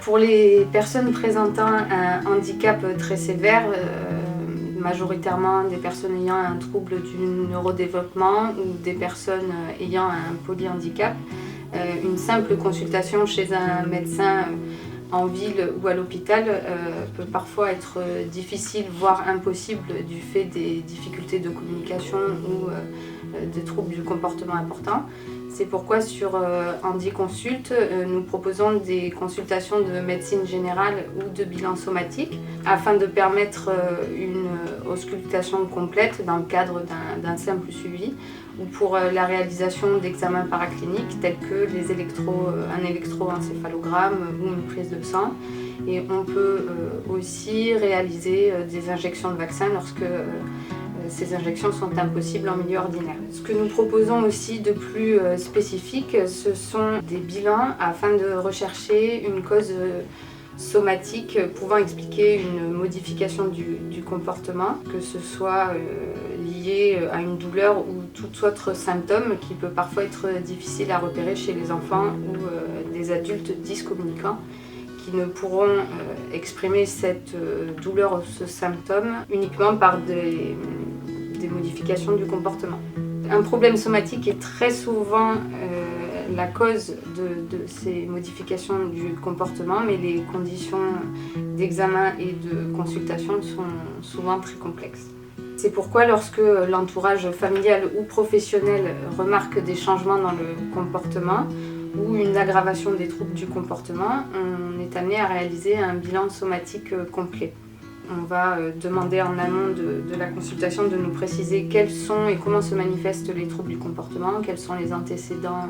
Pour les personnes présentant un handicap très sévère, majoritairement des personnes ayant un trouble du neurodéveloppement ou des personnes ayant un polyhandicap, une simple consultation chez un médecin en ville ou à l'hôpital peut parfois être difficile, voire impossible du fait des difficultés de communication ou des troubles du comportement importants. C'est pourquoi sur HandiConsult, nous proposons des consultations de médecine générale ou de bilan somatique afin de permettre une auscultation complète dans le cadre d'un simple suivi ou pour la réalisation d'examens paracliniques tels que un électroencéphalogramme ou une prise de sang. Et on peut aussi réaliser des injections de vaccins lorsque ces injections sont impossibles en milieu ordinaire. Ce que nous proposons aussi de plus spécifique, ce sont des bilans afin de rechercher une cause somatique pouvant expliquer une modification du comportement, que ce soit lié à une douleur ou tout autre symptôme qui peut parfois être difficile à repérer chez les enfants ou des adultes dyscommunicants qui ne pourront exprimer cette douleur ou ce symptôme uniquement par des modifications du comportement. Un problème somatique est très souvent la cause de ces modifications du comportement, mais les conditions d'examen et de consultation sont souvent très complexes. C'est pourquoi lorsque l'entourage familial ou professionnel remarque des changements dans le comportement ou une aggravation des troubles du comportement, on est amené à réaliser un bilan somatique complet. On va demander en amont de la consultation de nous préciser quels sont et comment se manifestent les troubles du comportement, quels sont les antécédents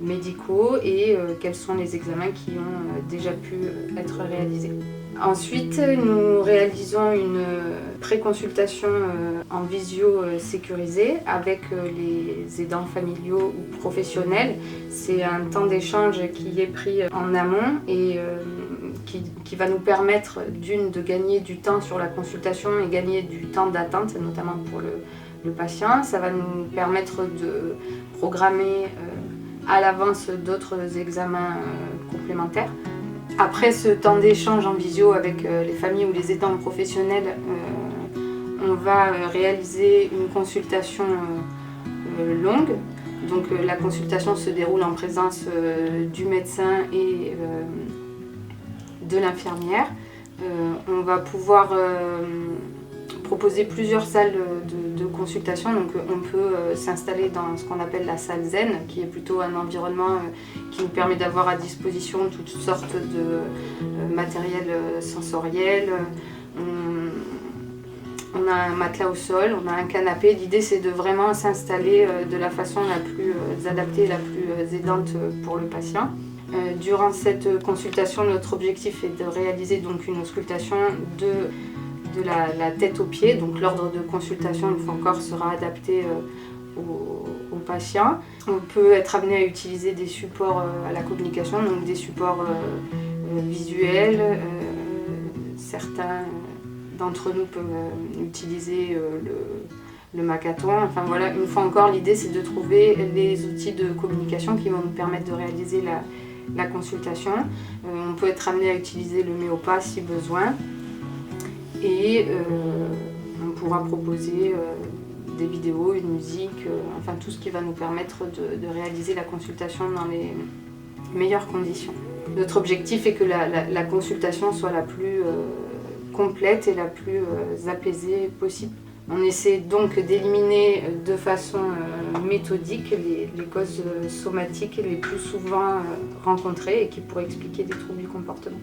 médicaux et quels sont les examens qui ont déjà pu être réalisés. Ensuite, nous réalisons une pré-consultation en visio sécurisée avec les aidants familiaux ou professionnels. C'est un temps d'échange qui est pris en amont et qui va nous permettre de gagner du temps sur la consultation et gagner du temps d'attente, notamment pour le patient. Ça va nous permettre de programmer à l'avance d'autres examens complémentaires. Après ce temps d'échange en visio avec les familles ou les aidants professionnels, on va réaliser une consultation longue. Donc la consultation se déroule en présence du médecin et de l'infirmière. On va pouvoir proposer plusieurs salles de consultation. Donc on peut s'installer dans ce qu'on appelle la salle zen, qui est plutôt un environnement qui nous permet d'avoir à disposition toutes sortes de matériel sensoriel. On a un matelas au sol, on a un canapé. L'idée c'est de vraiment s'installer de la façon la plus adaptée, la plus aidante pour le patient. Durant cette consultation, notre objectif est de réaliser donc une auscultation de la tête aux pieds. Donc l'ordre de consultation, une fois encore, sera adapté au patient. On peut être amené à utiliser des supports à la communication, donc des supports visuels. Certains d'entre nous peuvent utiliser le Makaton. Enfin voilà, une fois encore, l'idée c'est de trouver les outils de communication qui vont nous permettre de réaliser la consultation. On peut être amené à utiliser le Méopa si besoin. Et on pourra proposer des vidéos, une musique, enfin tout ce qui va nous permettre de réaliser la consultation dans les meilleures conditions. Notre objectif est que la consultation soit la plus complète et la plus apaisée possible. On essaie donc d'éliminer de façon méthodique les causes somatiques les plus souvent rencontrées et qui pourraient expliquer des troubles du comportement.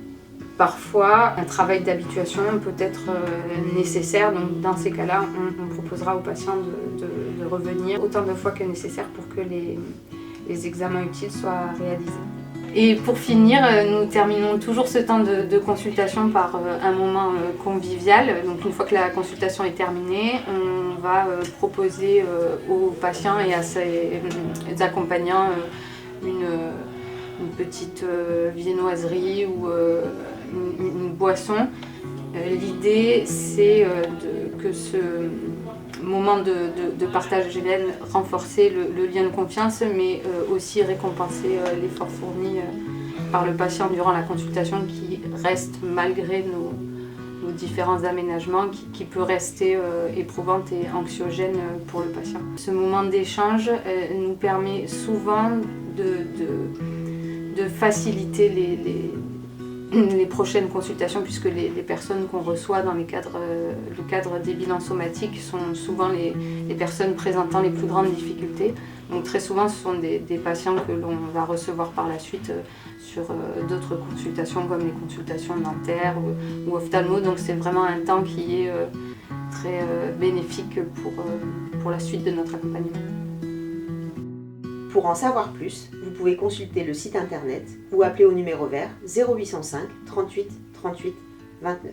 Parfois, un travail d'habituation peut être nécessaire, donc dans ces cas-là, on proposera aux patients de revenir autant de fois que nécessaire pour que les examens utiles soient réalisés. Et pour finir, nous terminons toujours ce temps de consultation par un moment convivial. Donc une fois que la consultation est terminée, on va proposer aux patients et à ses accompagnants une petite viennoiserie ou une boisson. L'idée, c'est que ce moment de partage vienne renforcer le lien de confiance, mais aussi récompenser l'effort fourni par le patient durant la consultation qui reste malgré nos différents aménagements, qui peut rester éprouvante et anxiogène pour le patient. Ce moment d'échange nous permet souvent de faciliter les prochaines consultations, puisque les personnes qu'on reçoit dans le cadre des bilans somatiques sont souvent les personnes présentant les plus grandes difficultés. Donc très souvent ce sont des patients que l'on va recevoir par la suite sur d'autres consultations comme les consultations dentaires ou ophtalmo. Donc c'est vraiment un temps qui est très bénéfique pour la suite de notre accompagnement. Pour en savoir plus, vous pouvez consulter le site internet ou appeler au numéro vert 0805 38 38 29.